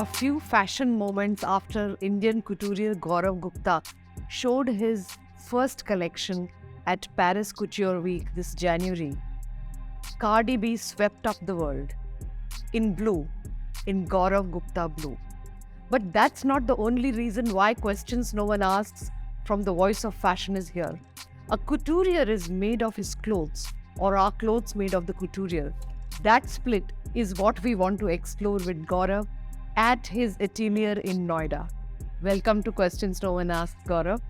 a few fashion moments after Indian couturier Gaurav Gupta showed his first collection at Paris Couture Week this January, Cardi B swept up the world in blue, in Gaurav Gupta blue. But that's not the only reason why questions no one asks from the voice of fashion is here. A couturier is made of his clothes, or are clothes made of the couturier? That split is what we want to explore with Gaurav at his atelier in Noida. Welcome to Questions No One Asks, Gaurav.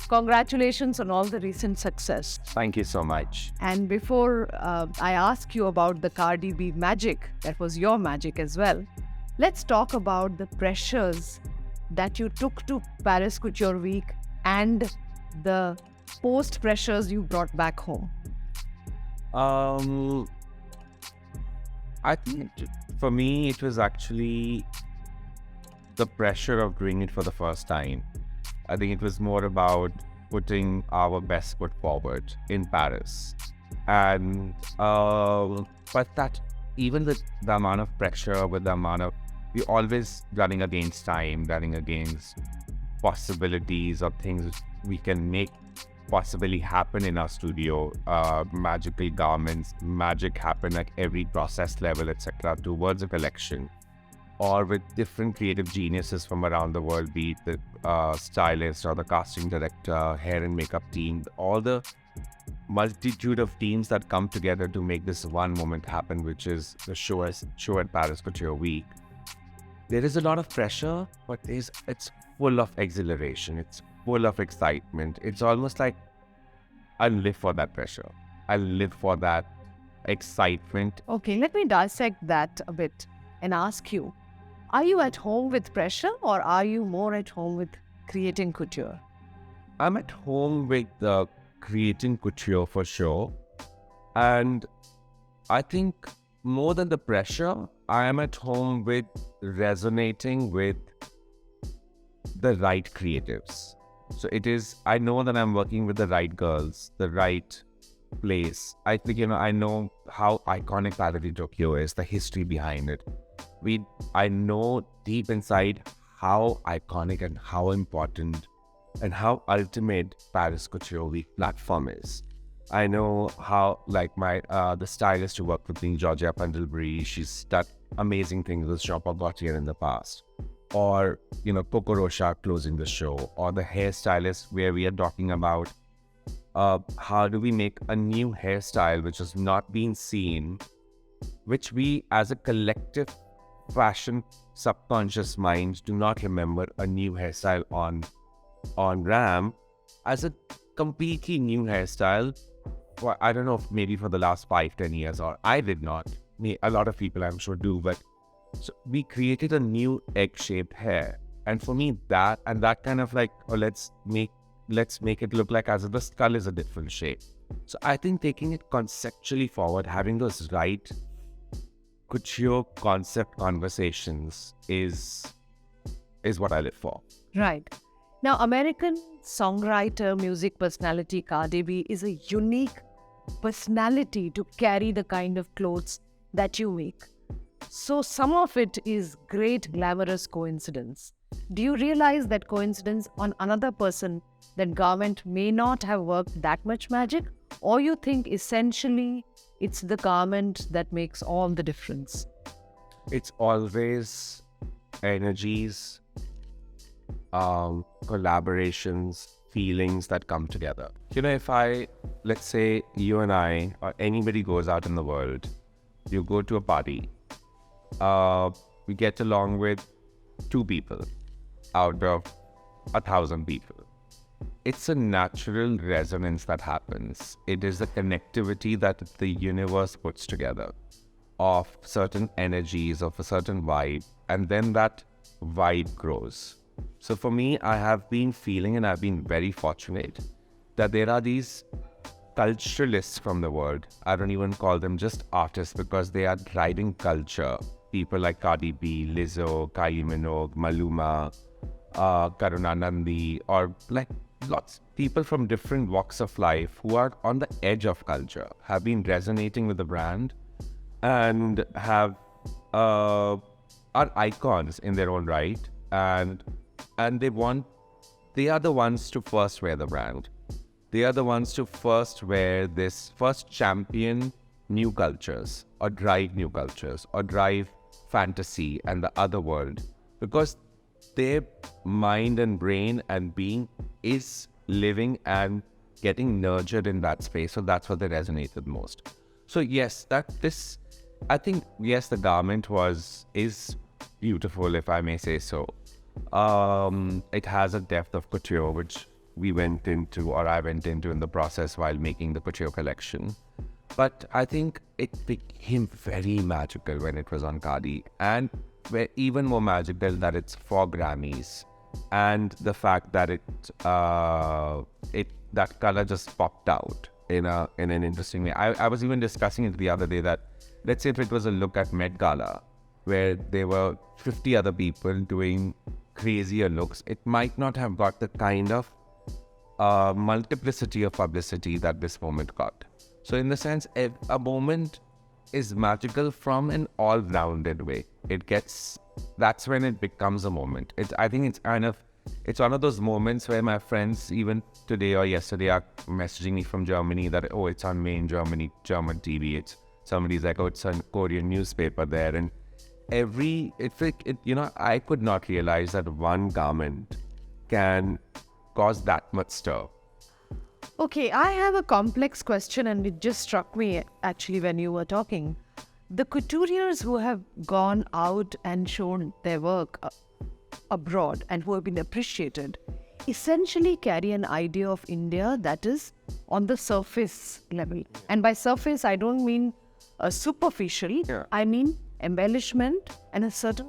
Congratulations on all the recent success. Thank you so much. And before I ask you about the Cardi B magic, that was your magic as well, let's talk about the pressures that you took to Paris Couture Week and the post pressures you brought back home. I think for me, it was actually the pressure of doing it for the first time. I think it was more about putting our best foot forward in Paris. And, but that even with the amount of pressure, with the amount of, we're always running against time, running against possibilities of things we can make possibly happen in our studio, magical garments, magic happen at every process level, etc., towards a collection, or with different creative geniuses from around the world, be it the stylist or the casting director, hair and makeup team, all the multitude of teams that come together to make this one moment happen, which is the show at Paris Couture Week. There is a lot of pressure, but it's full of exhilaration. It's full of excitement. It's almost like I live for that pressure. I live for that excitement. Okay, let me dissect that a bit and ask you, are you at home with pressure or are you more at home with creating couture? I'm at home with creating couture for sure. And I think more than the pressure, I am at home with resonating with the right creatives. So I know that I'm working with the right girls, the right place. I think, I know how iconic Valerie Tokyo is, the history behind it. I know deep inside how iconic and how important and how ultimate Paris Couture Week platform is. I know how, like the stylist who worked with me, Georgia Pendlebury, she's done amazing things with Jean-Paul Gaultier in the past. Or, Coco Rocha closing the show. Or the hairstylist where we are talking about how do we make a new hairstyle which has not been seen, which we as a collective fashion subconscious mind do not remember a new hairstyle on RAM as a completely new hairstyle. Well, I don't know if maybe for the last 5-10 years, or I did not. A lot of people I'm sure do, but so we created a new egg-shaped hair. And for me, that kind of like, let's make it look like as if the skull is a different shape. So I think taking it conceptually forward, having those right couture concept conversations is what I live for. Right. Now, American songwriter, music personality Cardi B is a unique personality to carry the kind of clothes that you make. So some of it is great glamorous coincidence. Do you realize that coincidence on another person, that garment may not have worked that much magic? Or you think essentially it's the garment that makes all the difference? It's always energies, collaborations, feelings that come together. If let's say you and I or anybody goes out in the world, you go to a party, we get along with 2 people out of 1,000 people. It's a natural resonance that happens. It is a connectivity that the universe puts together of certain energies, of a certain vibe, and then that vibe grows. So for me, I have been feeling, and I've been very fortunate, that there are these culturalists from the world. I don't even call them just artists because they are driving culture. People like Cardi B, Lizzo, Kylie Minogue, Maluma, Karuna Nandi, or like lots of people from different walks of life who are on the edge of culture, have been resonating with the brand and have are icons in their own right, and they are the ones to first wear the brand. They are the ones to first champion new cultures, or drive new cultures, or drive fantasy and the other world, because their mind and brain and being is living and getting nurtured in that space. So that's what they resonated most. So yes, I think, yes, the garment is beautiful, if I may say so. It has a depth of couture, which I went into in the process while making the couture collection. But I think it became very magical when it was on Cardi, and even more magical that it's for Grammys, and the fact that that color just popped out in an interesting way. I was even discussing it the other day that, let's say if it was a look at Met Gala, where there were 50 other people doing crazier looks, it might not have got the kind of multiplicity of publicity that this moment got. So in the sense, a moment is magical from an all-rounded way. That's when it becomes a moment. I think it's one of those moments where my friends, even today or yesterday, are messaging me from Germany that, oh, it's on main German TV. Somebody's like, oh, it's on Korean newspaper there. And I could not realize that one garment can cause that much stir. Okay, I have a complex question, and it just struck me actually when you were talking. The couturiers who have gone out and shown their work abroad and who have been appreciated essentially carry an idea of India that is on the surface level. And by surface, I don't mean superficial. Yeah. I mean embellishment and a certain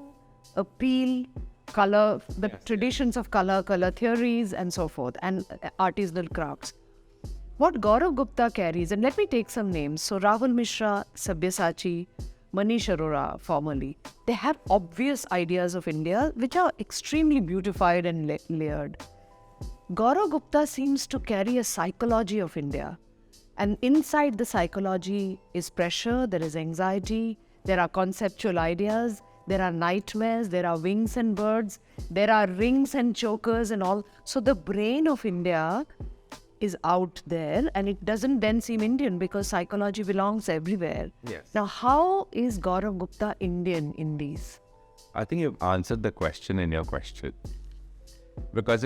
appeal, color, the traditions of color theories and so forth, and artisanal crafts. What Gaurav Gupta carries, and let me take some names. So Rahul Mishra, Sabyasachi, Manish Arora, formerly, they have obvious ideas of India which are extremely beautified and layered. Gaurav Gupta seems to carry a psychology of India. And inside the psychology is pressure, there is anxiety, there are conceptual ideas, there are nightmares, there are wings and birds, there are rings and chokers and all. So the brain of India is out there, and it doesn't then seem Indian because psychology belongs everywhere. Yes. Now, how is Gaurav Gupta Indian in these? I think you've answered the question in your question. Because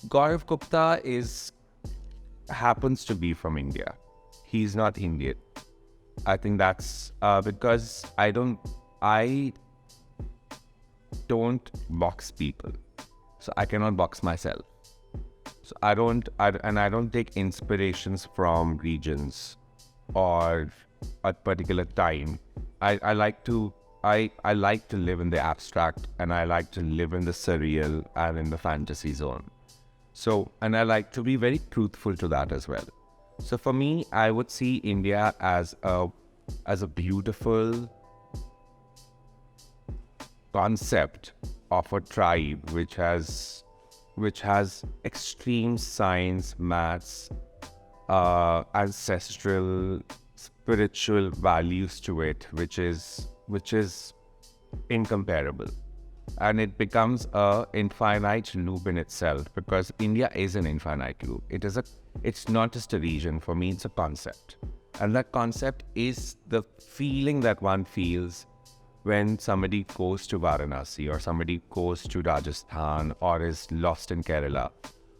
Gaurav Gupta happens to be from India. He's not Indian. I think that's because I don't box people. So I cannot box myself. So I don't take inspirations from regions or a particular time. I like to live in the abstract, and I like to live in the surreal and in the fantasy zone. So, and I like to be very truthful to that as well. So for me, I would see India as a beautiful concept of a tribe which has extreme science, maths, ancestral, spiritual values to it, which is incomparable. And it becomes a infinite loop in itself, because India is an infinite loop. It's not just a region. For me, it's a concept. And that concept is the feeling that one feels when somebody goes to Varanasi, or somebody goes to Rajasthan, or is lost in Kerala.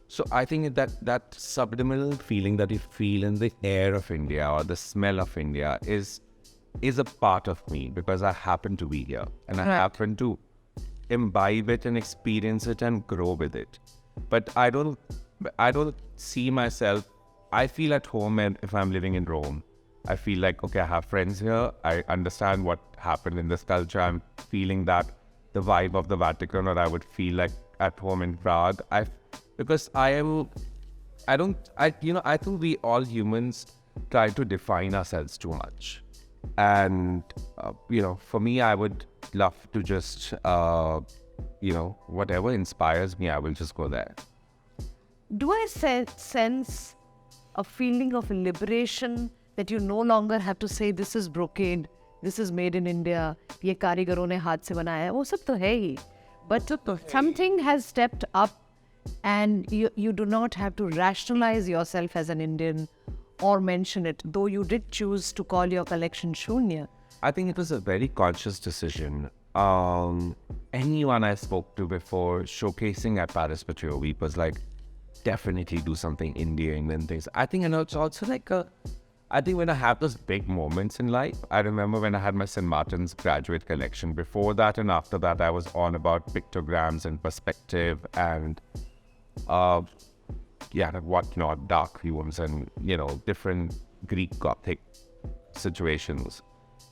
So I think that subliminal feeling that you feel in the air of India or the smell of India is a part of me, because I happen to be here, and I happen to imbibe it and experience it and grow with it. But I don't see myself. I feel at home, and if I'm living in Rome, I feel like, okay, I have friends here. I understand what happened in this culture. I'm feeling the vibe of the Vatican, or I would feel like at home in Prague. I think we all humans try to define ourselves too much. And, for me, I would love to just, whatever inspires me, I will just go there. Do I sense a feeling of liberation that you no longer have to say this is brocade, this is made in India, ये कारीगरों ने हाथ से बनाया है, वो सब तो है ही. But something has stepped up, and you do not have to rationalize yourself as an Indian or mention it, though you did choose to call your collection Shunya. I think it was a very conscious decision. Anyone I spoke to before showcasing at Paris Couture Week was like, definitely do something Indian and things. I think, it's also like I think when I have those big moments in life, I remember when I had my St. Martin's graduate collection. Before that and after that, I was on about pictograms and perspective and, whatnot, dark hues and, different Greek Gothic situations.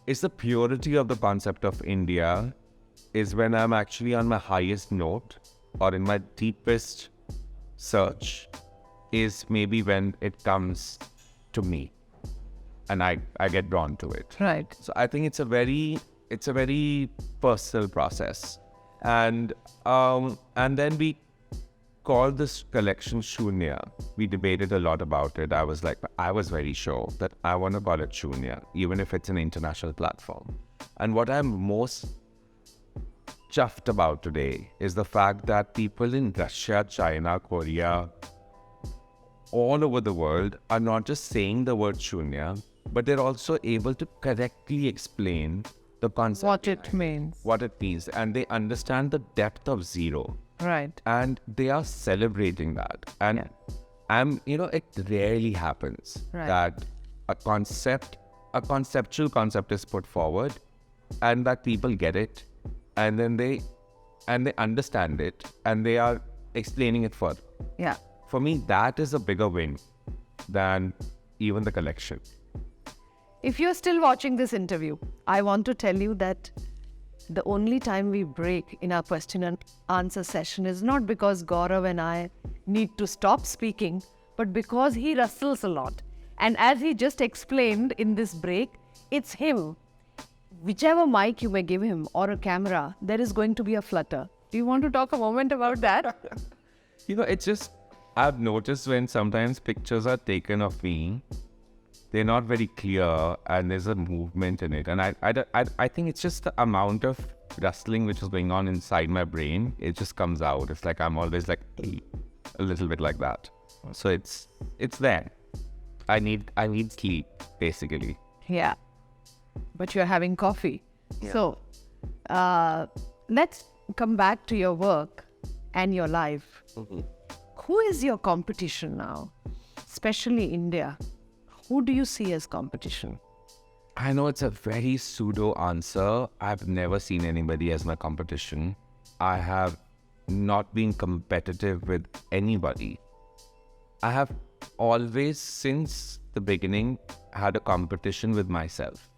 It's the purity of the concept of India is when I'm actually on my highest note or in my deepest search is maybe when it comes to me and I get drawn to it. Right. So I think it's a very personal process. And then we called this collection Shunya. We debated a lot about it. I was very sure that I want to call it Shunya, even if it's an international platform. And what I'm most chuffed about today is the fact that people in Russia, China, Korea, all over the world are not just saying the word Shunya, but they're also able to correctly explain the concept. What it means. And they understand the depth of zero. Right. And they are celebrating that. And it rarely happens that a conceptual concept is put forward and that people get it and then they understand it and they are explaining it further. Yeah. For me, that is a bigger win than even the collection. If you're still watching this interview, I want to tell you that the only time we break in our question and answer session is not because Gaurav and I need to stop speaking, but because he rustles a lot. And as he just explained in this break, it's him. Whichever mic you may give him or a camera, there is going to be a flutter. Do you want to talk a moment about that? It's just, I've noticed when sometimes pictures are taken of me, they're not very clear and there's a movement in it. And I think it's just the amount of rustling which is going on inside my brain. It just comes out. It's like I'm always like a little bit like that. So it's there. I need sleep, basically. Yeah. But you're having coffee. Yeah. So let's come back to your work and your life. Mm-hmm. Who is your competition now? Especially India. Who do you see as competition? I know it's a very pseudo answer. I've never seen anybody as my competition. I have not been competitive with anybody. I have always, since the beginning, had a competition with myself.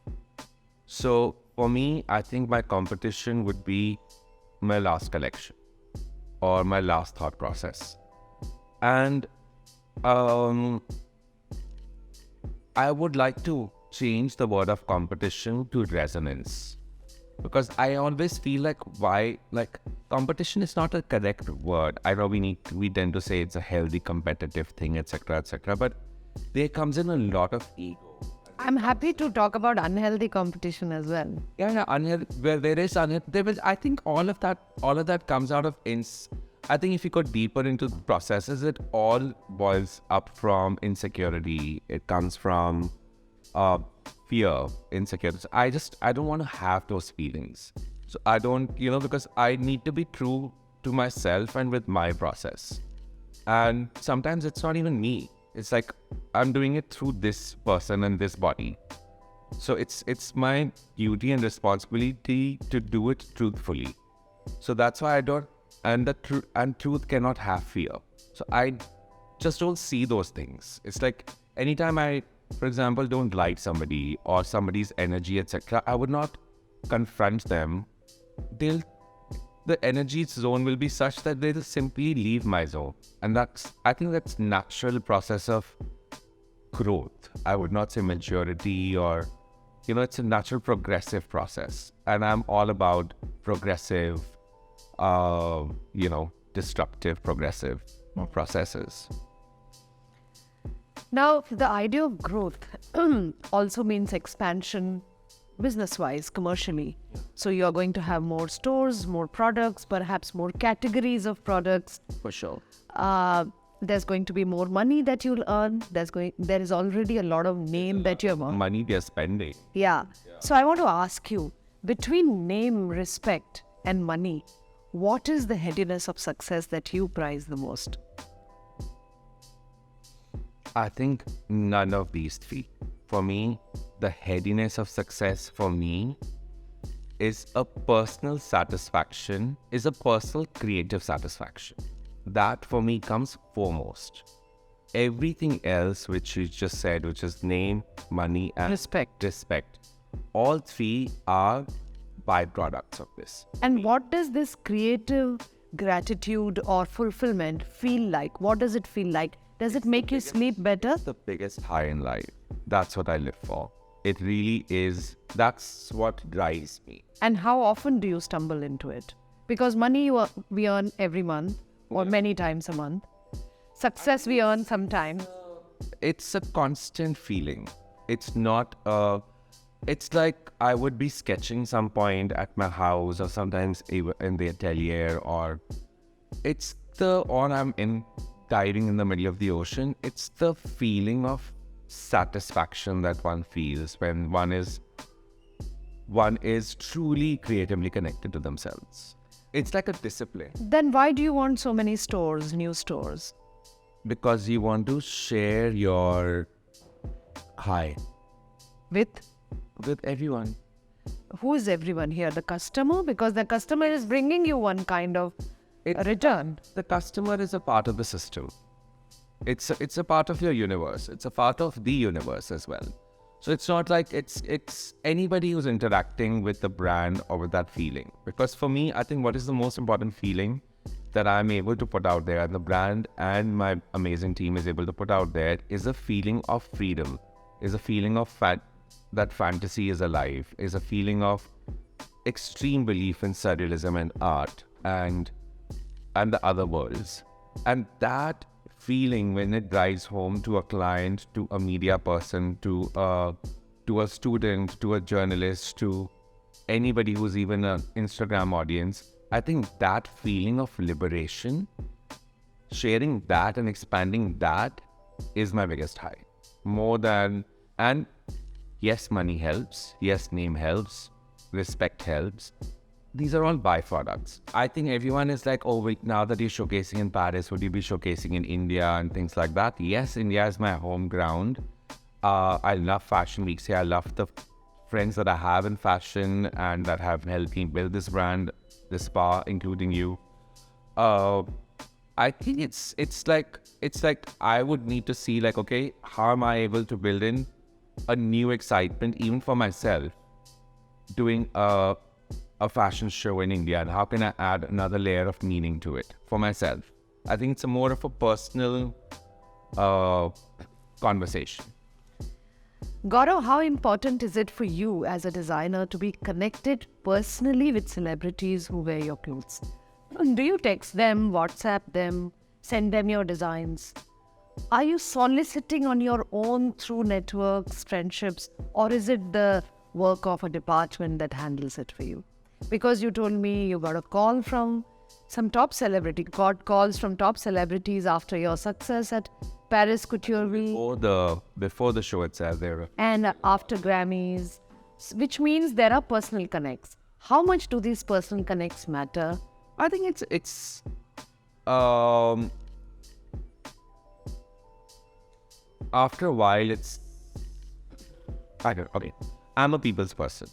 So for me, I think my competition would be my last collection or my last thought process. And I would like to change the word of competition to resonance, because I always feel like competition is not a correct word. I know we tend to say it's a healthy competitive thing, etc., but there comes in a lot of ego. I'm happy to talk about unhealthy competition as well. Yeah, unhealthy. Where there is unhealthy, I think all of that comes out of I think if you go deeper into the processes, it all boils up from insecurity. It comes from fear, insecurity. I don't want to have those feelings. So I don't, because I need to be true to myself and with my process. And sometimes it's not even me. It's like I'm doing it through this person and this body. So it's my duty and responsibility to do it truthfully. So that's why I don't. And truth cannot have fear. So I just don't see those things. It's like anytime I, for example, don't like somebody or somebody's energy, etc., I would not confront them. The energy zone will be such that they'll simply leave my zone. And I think that's natural process of growth. I would not say maturity or, it's a natural progressive process. And I'm all about progressive, disruptive, progressive processes. Now, the idea of growth also means expansion, business-wise, commercially. So you're going to have more stores, more products, perhaps more categories of products. For sure. There's going to be more money that you'll earn. There is already a lot of name that you've earned. Money they're spending. Yeah. So I want to ask you, between name, respect, and money, what is the headiness of success that you prize the most? I think none of these three. For me, the headiness of success for me is a personal satisfaction, is a personal creative satisfaction. That for me comes foremost. Everything else which you just said, which is name, money, and Respect. all three are byproducts of this. And what does this creative gratitude or fulfillment feel like? What does it feel like? Does it make you sleep better? The biggest high in life. That's what I live for. It really is. That's what drives me. And how often do you stumble into it? Because money we earn every month or many times a month. Success we earn sometimes. It's a constant feeling. It's not it's like I would be sketching some point at my house or sometimes in the atelier, or I'm diving in the middle of the ocean. It's the feeling of satisfaction that one feels when one is truly creatively connected to themselves. It's like a discipline. Then why do you want so many stores, new stores? Because you want to share your high With everyone. who is everyone here? The customer? Because the customer is bringing you one kind of return. The customer is a part of the system. It's a part of your universe. It's a part of the universe as well. So it's not like it's anybody who's interacting with the brand or with that feeling. Because for me, I think what is the most important feeling that I'm able to put out there, and the brand and my amazing team is able to put out there, is a feeling of freedom, is a feeling of that fantasy is alive, is a feeling of extreme belief in surrealism and art and the other worlds. And that feeling, when it drives home to a client, to a media person, to a student, to a journalist, to anybody who's even an Instagram audience, I think that feeling of liberation, sharing that and expanding that is my biggest high. And yes, money helps. Yes, name helps. Respect helps. These are all byproducts. I think everyone is like, oh, wait, now that you're showcasing in Paris, would you be showcasing in India and things like that? Yes, India is my home ground. I love fashion weeks here. I love the friends that I have in fashion and that have helped me build this brand, this spa, including you. I think it's like I would need to see like, okay, how am I able to build in a new excitement even for myself doing a fashion show in India, and how can I add another layer of meaning to it for myself? I think it's more of a personal conversation. Gaurav, how important is it for you as a designer to be connected personally with celebrities who wear your clothes? Do you text them, WhatsApp them, send them your designs? Are you soliciting on your own through networks, friendships, or is it the work of a department that handles it for you? Because you told me you got a call from some top celebrity, got calls from top celebrities after your success at Paris Couture Week. Before the show itself, there were. And after Grammys, which means there are personal connects. How much do these personal connects matter? I think it's after a while, okay. I'm a people's person.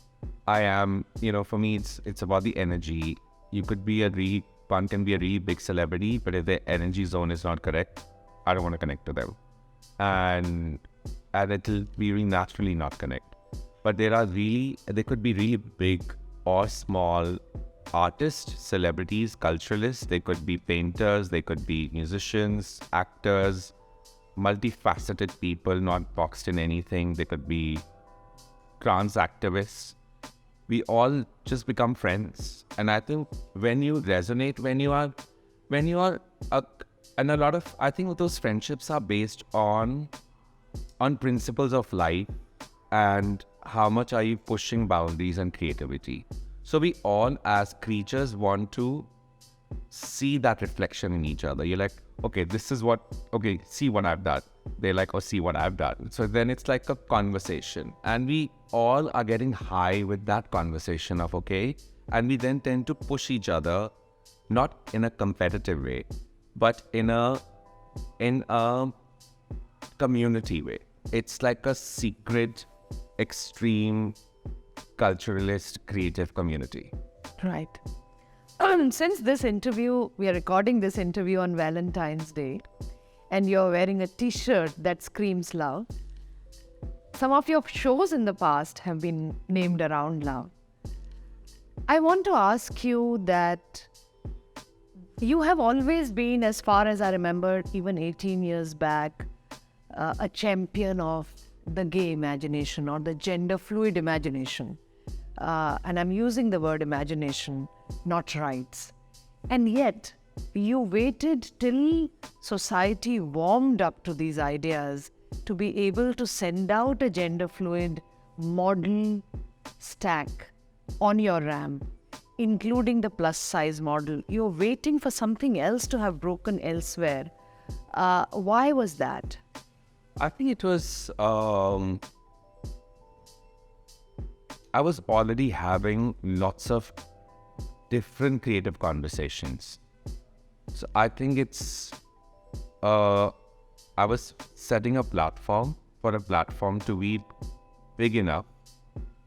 I am, for me, it's about the energy. One can be a really big celebrity, but if their energy zone is not correct, I don't want to connect to them. And it'll be really naturally not connect. But there could be really big or small artists, celebrities, culturalists. They could be painters, they could be musicians, actors, multifaceted people, not boxed in anything. They could be trans activists. We all just become friends. And I think when you resonate, and a lot of, I think those friendships are based on principles of life and how much are you pushing boundaries and creativity? So we all as creatures want to see that reflection in each other. You're like, okay, this is what, okay, see what I've done. They're like, oh, see what I've done. So then it's like a conversation. And we all are getting high with that conversation of, okay, and we then tend to push each other, not in a competitive way, but in a community way. It's like a secret, extreme, culturalist, creative community. Right. Since this interview, we are recording this interview on Valentine's Day, and you're wearing a t-shirt that screams love. Some of your shows in the past have been named around love. I want to ask you that you have always been, as far as I remember, even 18 years back, a champion of the gay imagination or the gender fluid imagination. And I'm using the word imagination, not rights. And yet, you waited till society warmed up to these ideas to be able to send out a gender fluid model stack on your RAM, including the plus size model. You're waiting for something else to have broken elsewhere. Why was that? I think it was, I was already having lots of different creative conversations. So I think it's, I was setting a platform for a platform to be big enough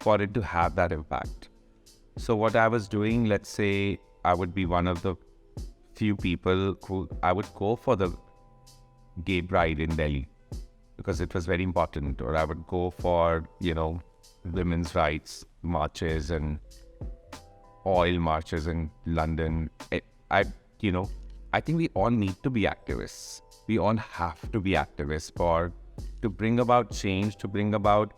for it to have that impact. So what I was doing, let's say I would be one of the few people who I would go for the gay bride in Delhi because it was very important, or I would go for, women's rights marches and oil marches in London. I think we all need to be activists. We all have to be activists to bring about change, to bring about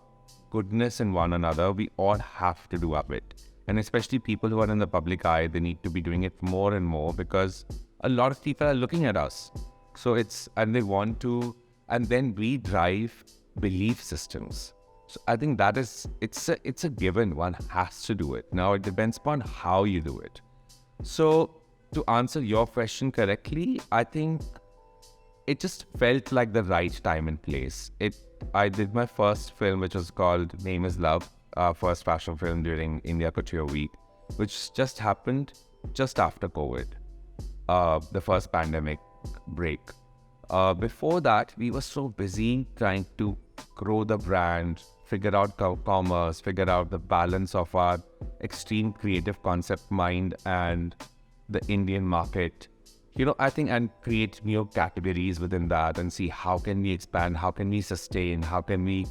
goodness in one another. We all have to do our bit. And especially people who are in the public eye, they need to be doing it more and more because a lot of people are looking at us. So and they want to, and then we drive belief systems. So I think it's a given. One has to do it. Now it depends upon how you do it. So to answer your question correctly, I think it just felt like the right time and place. I did my first film, which was called Name is Love, first fashion film during India Couture Week, which just happened just after COVID, the first pandemic break. Before that, we were so busy trying to grow the brand, figure out commerce, figure out the balance of our extreme creative concept mind and the Indian market, I think, and create new categories within that and see how can we expand, how can we sustain, how can we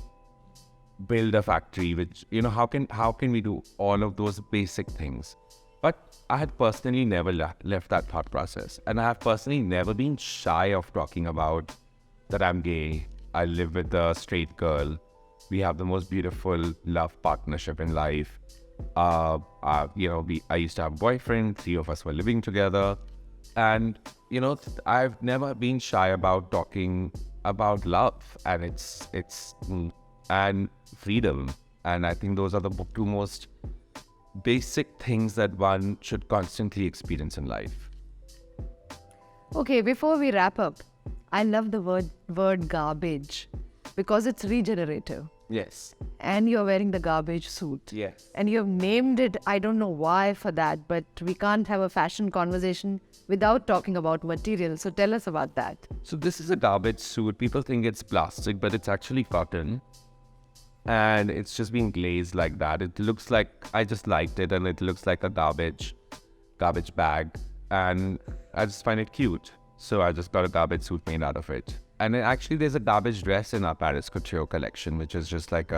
build a factory, which, how can we do all of those basic things. But I had personally never left that thought process. And I have personally never been shy of talking about that I'm gay. I live with a straight girl. We have the most beautiful love partnership in life. I used to have a boyfriend. 3 of us were living together. And, I've never been shy about talking about love and and freedom. And I think those are the 2 most basic things that one should constantly experience in life. Okay, before we wrap up, I love the word garbage because it's regenerative. Yes. And you're wearing the garbage suit. Yes. And you've named it, I don't know why for that, but we can't have a fashion conversation without talking about material. So tell us about that. So this is a garbage suit. People think it's plastic, but it's actually cotton. And it's just being glazed like that. It looks like, I just liked it, and it looks like a garbage bag. And I just find it cute. So I just got a garbage suit made out of it. And actually there's a garbage dress in our Paris Couture collection, which is just like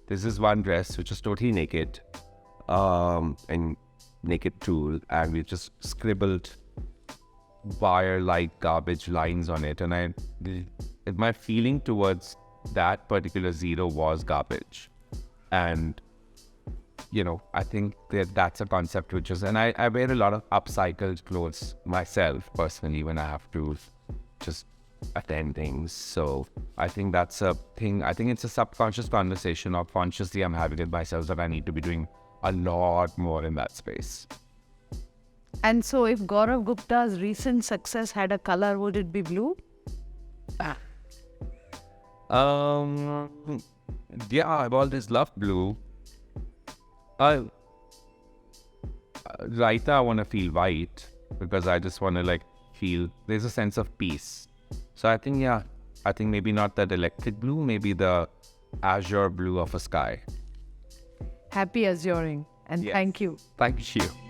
this is one dress which is totally naked, and naked tulle, and we just scribbled wire-like garbage lines on it. And my feeling towards that particular zero was garbage. And, I think that's a concept which is, and I wear a lot of upcycled clothes myself personally when I have to just attend things. So I think that's a thing. I think it's a subconscious conversation, or consciously I'm having it myself, that I need to be doing a lot more in that space. And so, if Gaurav Gupta's recent success had a color, would it be blue? Yeah, I've always loved blue. I Right now I want to feel white, because I just want to like feel there's a sense of peace. So I think, yeah, I think maybe not that electric blue, maybe the azure blue of a sky. Happy azuring. And Yes. thank you. Thank you.